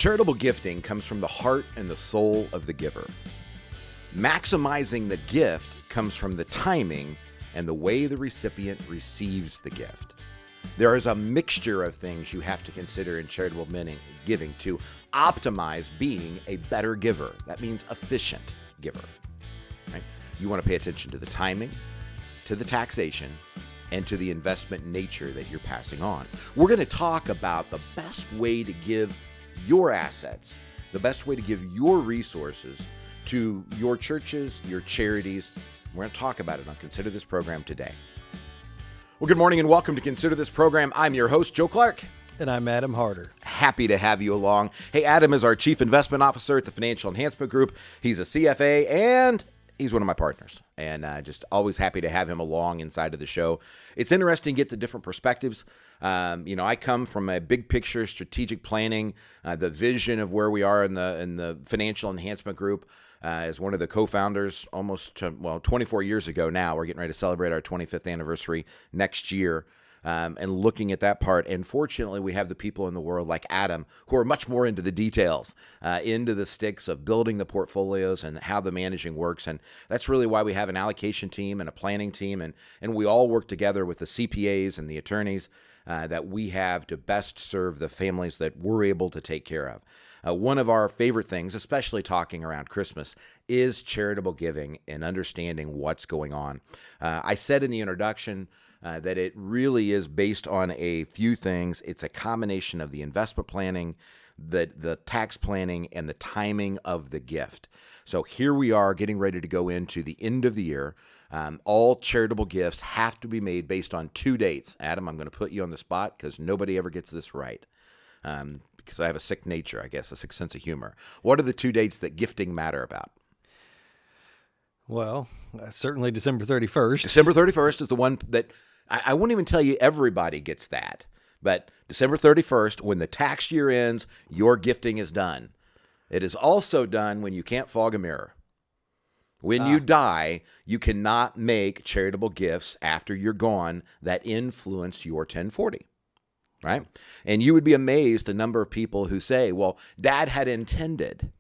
Charitable gifting comes from the heart and the soul of the giver. Maximizing the gift comes from the timing and the way the recipient receives the gift. There is a mixture of things you have to consider in charitable giving to optimize being a better giver. That means efficient giver. Right? You want to pay attention to the timing, to the taxation, and to the investment nature that you're passing on. We're going to talk about the best way to give your assets, the best way to give your resources to your churches, your charities. We're going to talk about it on Consider This Program today. Well, good morning and welcome to Consider This Program. I'm your host, Joe Clark. And I'm Adam Harter. Happy to have you along. Hey, Adam is our Chief Investment Officer at the Financial Enhancement Group. He's a CFA and he's one of my partners, and just always happy to have him along inside of the show. It's interesting to get the different perspectives. I come from a big picture strategic planning, the vision of where we are in the Financial Enhancement Group. As one of the co-founders almost 24 years ago now. We're getting ready to celebrate our 25th anniversary next year. And looking at that part. And fortunately, we have the people in the world like Adam who are much more into the details, into the sticks of building the portfolios and how the managing works. And that's really why we have an allocation team and a planning team. And we all work together with the CPAs and the attorneys that we have to best serve the families that we're able to take care of. One of our favorite things, especially talking around Christmas, is charitable giving and understanding what's going on. I said in the introduction that it really is based on a few things. It's a combination of the investment planning, the tax planning, and the timing of the gift. So here we are getting ready to go into the end of the year. All charitable gifts have to be made based on two dates. Adam, I'm going to put you on the spot because nobody ever gets this right. Because I have a sick nature, I guess, a sick sense of humor. What are the two dates that gifting matter about? Well, certainly December 31st. December 31st is the one that I won't even tell you everybody gets that. But December 31st, when the tax year ends, your gifting is done. It is also done when you can't fog a mirror. When you die, you cannot make charitable gifts after you're gone that influence your 1040. Right? And you would be amazed the number of people who say, well, Dad had intended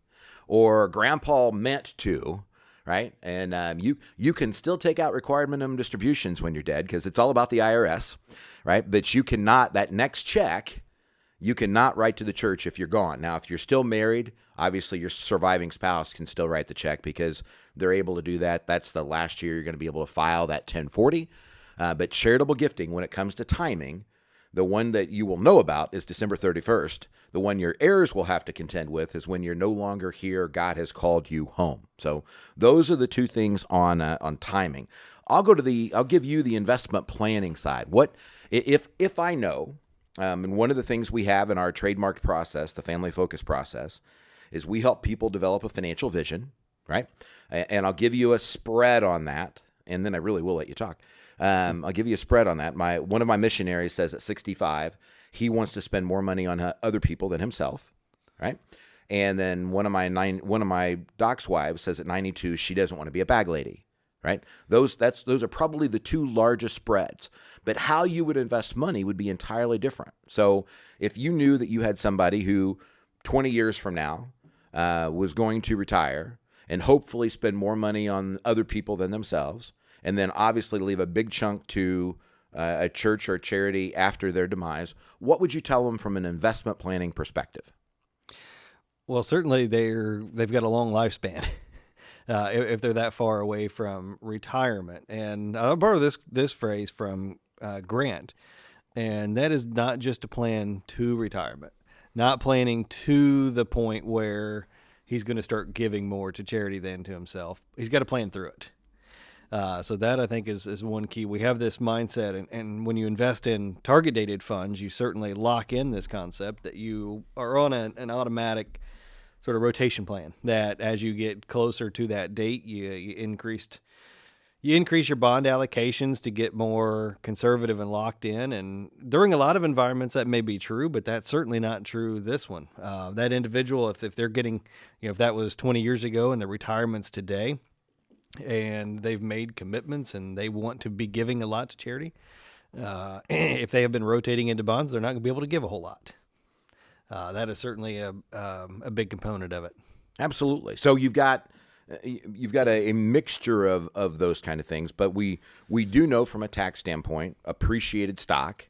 or Grandpa meant to, right? And you can still take out required minimum distributions when you're dead because it's all about the IRS, right? But you cannot, that next check, you cannot write to the church if you're gone. Now, if you're still married, obviously your surviving spouse can still write the check because they're able to do that. That's the last year you're going to be able to file that 1040. But charitable gifting, when it comes to timing, the one that you will know about is December 31st. The one your heirs will have to contend with is when you're no longer here, God has called you home. So those are the two things on timing. I'll give you the investment planning side. What if I know, and one of the things we have in our trademarked process, the family focus process, is we help people develop a financial vision, right? And I'll give you a spread on that, and then I really will let you talk. I'll give you a spread on that. One of my missionaries says at 65, he wants to spend more money on other people than himself, right? And then one of my doc's wives says at 92, she doesn't want to be a bag lady, right? Those are probably the two largest spreads. But how you would invest money would be entirely different. So if you knew that you had somebody who 20 years from now was going to retire and hopefully spend more money on other people than themselves, and then obviously leave a big chunk to a church or charity after their demise, what would you tell them from an investment planning perspective? Well, certainly they've got a long lifespan if they're that far away from retirement. And I'll borrow this phrase from Grant, and that is not just a plan to retirement, not planning to the point where he's going to start giving more to charity than to himself. He's got to plan through it. So that, I think, is one key. We have this mindset, and when you invest in target-dated funds, you certainly lock in this concept that you are on an automatic sort of rotation plan, that as you get closer to that date, you increase your bond allocations to get more conservative and locked in. And during a lot of environments, that may be true, but that's certainly not true this one. That individual, if they're getting, if that was 20 years ago and the retirement's today, and they've made commitments and they want to be giving a lot to charity, if they have been rotating into bonds, they're not going to be able to give a whole lot. That is certainly a big component of it. Absolutely. So you've got a mixture of those kind of things, but we do know from a tax standpoint, appreciated stock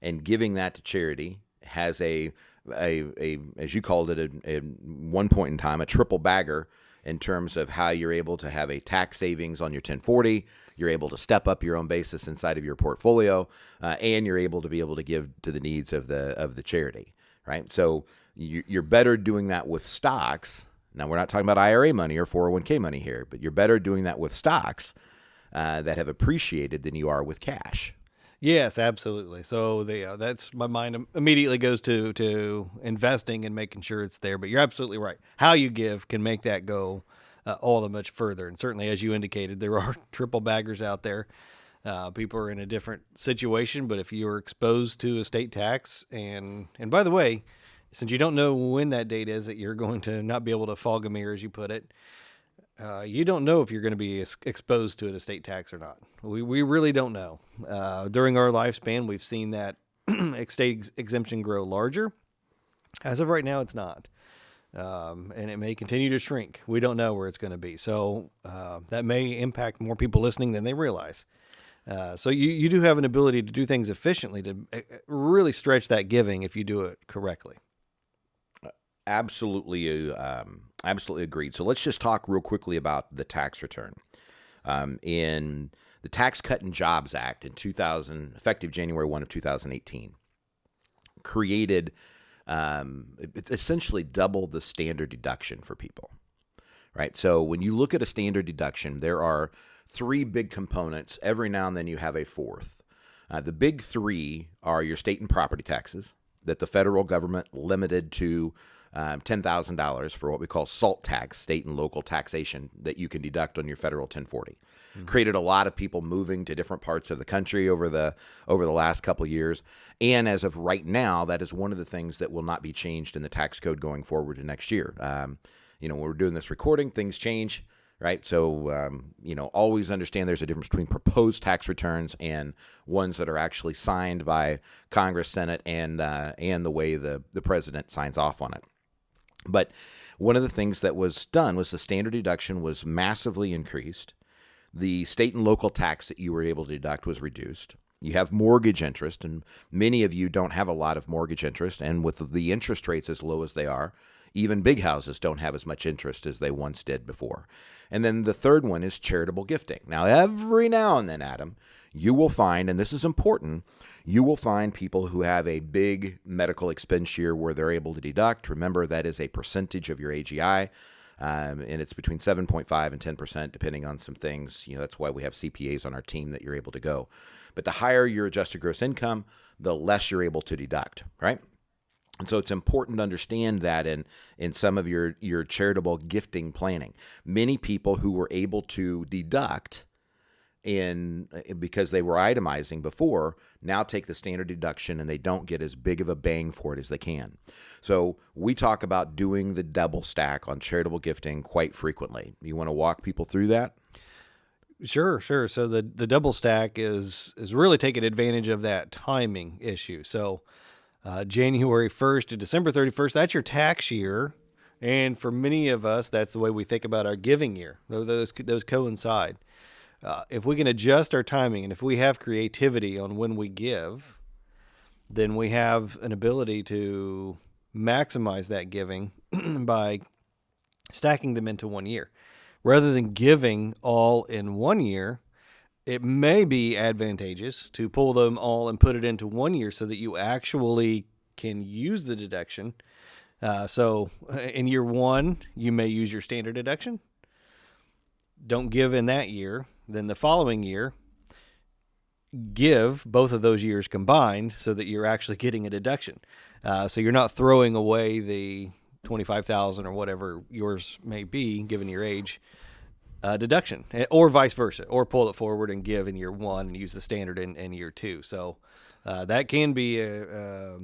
and giving that to charity has a as you called it, a one point in time, a triple bagger in terms of how you're able to have a tax savings on your 1040. You're able to step up your own basis inside of your portfolio, and you're able to give to the needs of the charity, right? So you're better doing that with stocks. Now, we're not talking about IRA money or 401k money here, but you're better doing that with stocks that have appreciated than you are with cash. Yes, absolutely. So that's my mind immediately goes to investing and making sure it's there. But you're absolutely right. How you give can make that go all the much further. And certainly, as you indicated, there are triple baggers out there. People are in a different situation, but if you're exposed to estate tax, and by the way, since you don't know when that date is that you're going to not be able to fog a mirror, as you put it, you don't know if you're going to be exposed to an estate tax or not. We really don't know. During our lifespan, we've seen that estate exemption grow larger. As of right now, it's not. And it may continue to shrink. We don't know where it's going to be. So that may impact more people listening than they realize. So you do have an ability to do things efficiently to really stretch that giving if you do it correctly. Absolutely, absolutely agreed. So let's just talk real quickly about the tax return. In the Tax Cut and Jobs Act in 2000, effective January 1 of 2018, created, it essentially doubled the standard deduction for people, right? So when you look at a standard deduction, there are three big components. Every now and then you have a fourth. The big three are your state and property taxes that the federal government limited to $10,000 for what we call SALT tax, state and local taxation, that you can deduct on your federal 1040. Mm-hmm. Created a lot of people moving to different parts of the country over the last couple of years. And as of right now, that is one of the things that will not be changed in the tax code going forward to next year. When we're doing this recording, things change, right? So, always understand there's a difference between proposed tax returns and ones that are actually signed by Congress, Senate, and the way the president signs off on it. But one of the things that was done was the standard deduction was massively increased. The state and local tax that you were able to deduct was reduced. You have mortgage interest, and many of you don't have a lot of mortgage interest. And with the interest rates as low as they are, even big houses don't have as much interest as they once did before. And then the third one is charitable gifting. Now, every now and then, Adam, you will find, and this is important, you will find people who have a big medical expense year where they're able to deduct. Remember, that is a percentage of your AGI, and it's between 7.5 and 10%, depending on some things. That's why we have CPAs on our team that you're able to go. But the higher your adjusted gross income, the less you're able to deduct, right? And so it's important to understand that in some of your charitable gifting planning. Many people who were able to deduct because they were itemizing before now take the standard deduction and they don't get as big of a bang for it as they can. So we talk about doing the double stack on charitable gifting quite frequently. You want to walk people through that? Sure. So the double stack is really taking advantage of that timing issue. So January 1st to December 31st, that's your tax year. And for many of us, that's the way we think about our giving year. Those coincide. If we can adjust our timing and if we have creativity on when we give, then we have an ability to maximize that giving by stacking them into 1 year. Rather than giving all in 1 year, it may be advantageous to pull them all and put it into 1 year so that you actually can use the deduction. So in year one, you may use your standard deduction. Don't give in that year. Then the following year, give both of those years combined so that you're actually getting a deduction. So you're not throwing away the $25,000 or whatever yours may be, given your age, deduction, or vice versa, or pull it forward and give in year one and use the standard in year two. So that can be a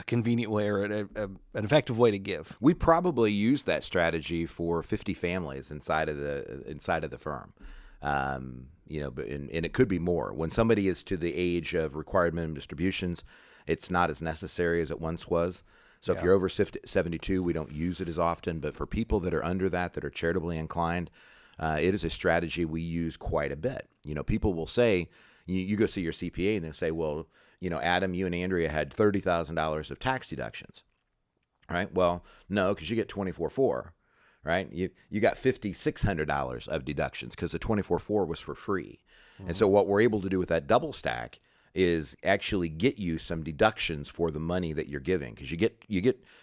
convenient way or an effective way to give. We probably use that strategy for 50 families inside of the firm. But it could be more. When somebody is to the age of required minimum distributions, it's not as necessary as it once was. So if you're over 72, we don't use it as often. But for people that are under that are charitably inclined, it is a strategy we use quite a bit. People will say, you go see your CPA and they'll say, well, Adam, you and Andrea had $30,000 of tax deductions, right? Well, no, because you get 24/4, right? You got $5,600 of deductions because the 24/4 was for free. Mm-hmm. And so what we're able to do with that double stack is actually get you some deductions for the money that you're giving. Because you get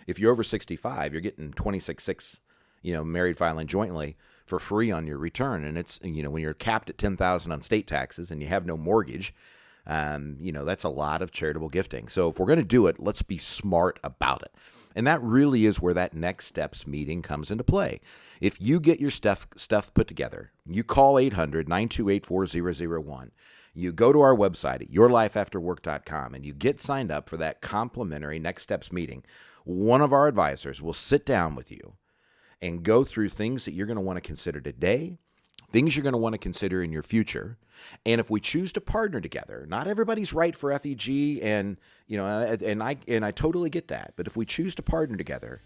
if you're over 65, you're getting 26/6, married filing jointly for free on your return. And it's, when you're capped at $10,000 on state taxes and you have no mortgage, that's a lot of charitable gifting. So if we're going to do it, let's be smart about it. And that really is where that next steps meeting comes into play. If you get your stuff put together, you call 800-928-4001. You go to our website at yourlifeafterwork.com and you get signed up for that complimentary next steps meeting. One of our advisors will sit down with you and go through things that you're going to want to consider today, things you're going to want to consider in your future. And if we choose to partner together, not everybody's right for FEG, and I totally get that. But if we choose to partner together,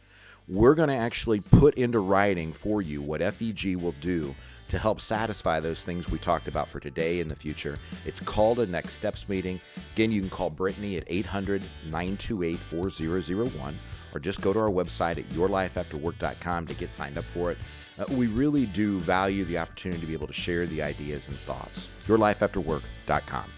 we're going to actually put into writing for you what FEG will do to help satisfy those things we talked about for today and the future. It's called a next steps meeting. Again, you can call Brittany at 800-928-4001 or just go to our website at yourlifeafterwork.com to get signed up for it. We really do value the opportunity to be able to share the ideas and thoughts. yourlifeafterwork.com.